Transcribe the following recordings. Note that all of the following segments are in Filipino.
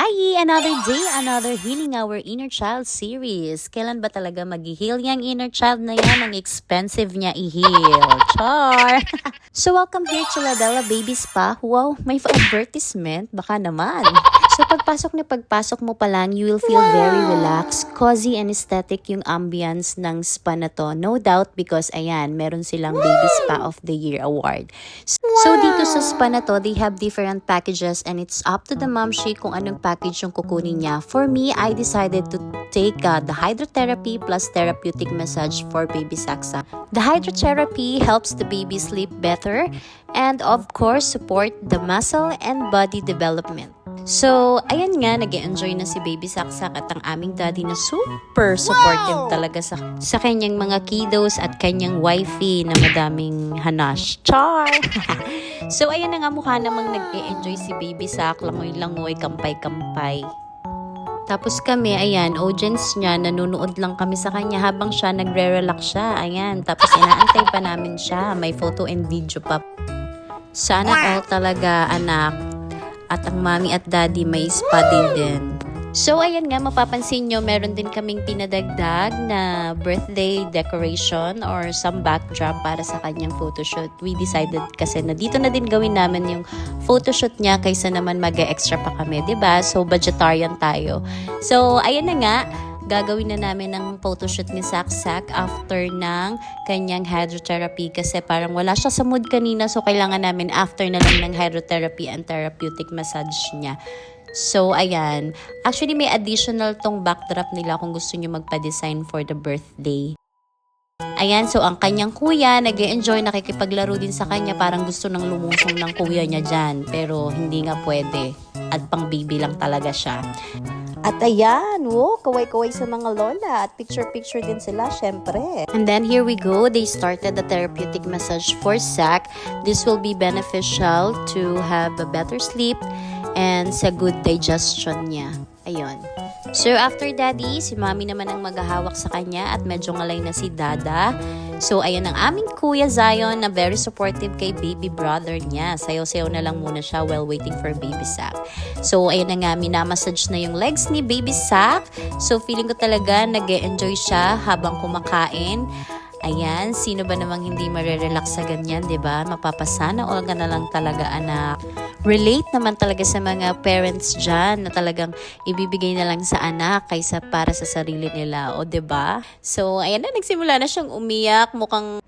Bye! Another day, another Healing Our Inner Child series. Kailan ba talaga mag-heal yung inner child na yan? Ang expensive niya i-heal. Char! So welcome here to Labella Baby Spa. Wow, may advertisement? Baka naman. So pagpasok mo pa lang, you will feel very relaxed, cozy and aesthetic yung ambience ng spa na to. No doubt because ayan, meron silang Baby Spa of the Year award. So dito sa spa na to, they have different packages and it's up to the momshi kung anong package yung kukunin niya. For me, I decided to take the hydrotherapy plus therapeutic massage for baby Saksa. The hydrotherapy helps the baby sleep better and of course support the muscle and body development. So, ayan nga, nag-enjoy na si Baby Saksak at ang aming daddy na super supportive talaga sa kanyang mga kiddos at kanyang wifey na madaming hanash. Char! So, ayan na nga, mukha namang nag-enjoy si Baby Sak, langoy-langoy, kampay-kampay. Tapos kami, ayan, audience niya, nanonood lang kami sa kanya habang siya nagre-relax siya. Ayan, tapos inaantay pa namin siya. May photo and video pa. Sana all talaga, anak. At ang mami at daddy may spa din. So, ayan nga, mapapansin nyo, meron din kaming pinadagdag na birthday decoration or some backdrop para sa kanyang photoshoot. We decided kasi na dito na din gawin namin yung photoshoot niya kaysa naman mag-extra pa kami, 'di ba? So, budgetarian tayo. So, ayan na nga, gagawin na namin ang photoshoot ni Saksak after ng kanyang hydrotherapy kasi parang wala siya sa mood kanina so kailangan namin after na lang ng hydrotherapy and therapeutic massage niya. So, ayan. Actually, may additional tong backdrop nila kung gusto nyo magpa-design for the birthday. Ayan, so ang kanyang kuya, nag-e-enjoy, nakikipaglaro din sa kanya. Parang gusto nang lumusong ng kuya niya dyan. Pero hindi nga pwede. At pang baby lang talaga siya. At ayan, wow, kaway-kaway sa mga lola. At picture-picture din sila, syempre. And then here we go. They started the therapeutic massage for Sak. This will be beneficial to have a better sleep and sa good digestion niya. Ayun. So after daddy, si mami naman ang maghahawak sa kanya at medyo ngalay na si dada. So ayan ang aming kuya Zion na very supportive kay baby brother niya. Sayaw-sayaw na lang muna siya while waiting for baby Sak. So ayan na nga, minamassage na yung legs ni baby Sak. So feeling ko talaga nag-e-enjoy siya habang kumakain. Ayan, sino ba namang hindi marerelax sa ganyan, 'di ba? Mapapasana all ka na lang talaga, anak. Relate naman talaga sa mga parents dyan na talagang ibibigay na lang sa anak kaysa para sa sarili nila, o 'di ba? So, ayan na, nagsimula na siyang umiyak, mukhang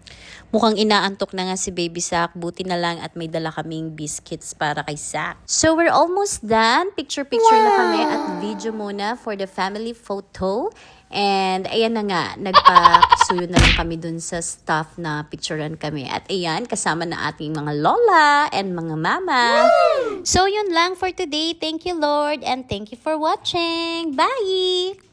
inaantok na nga si baby Sak. Buti na lang at may dala kaming biscuits para kay Sak. So, we're almost done. Picture-picture na kami at video muna for the family photo. And ayan na nga, nagpasuyo na lang kami dun sa staff na picturean kami. At ayan, kasama na ating mga lola and mga mama. So, yun lang for today. Thank you, Lord, and thank you for watching. Bye!